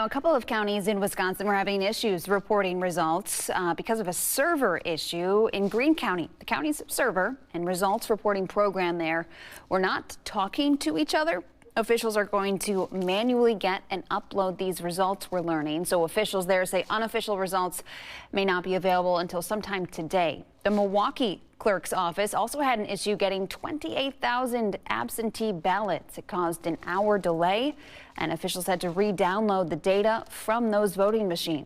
A couple of counties in Wisconsin were having issues reporting results because of a server issue in Greene County. The county's server and results reporting program there were not talking to each other. Officials are going to manually get and upload these results, we're learning. So officials there say unofficial results may not be available until sometime today. The Milwaukee clerk's office also had an issue getting 28,000 absentee ballots. It caused an hour delay, and officials had to re-download the data from those voting machines.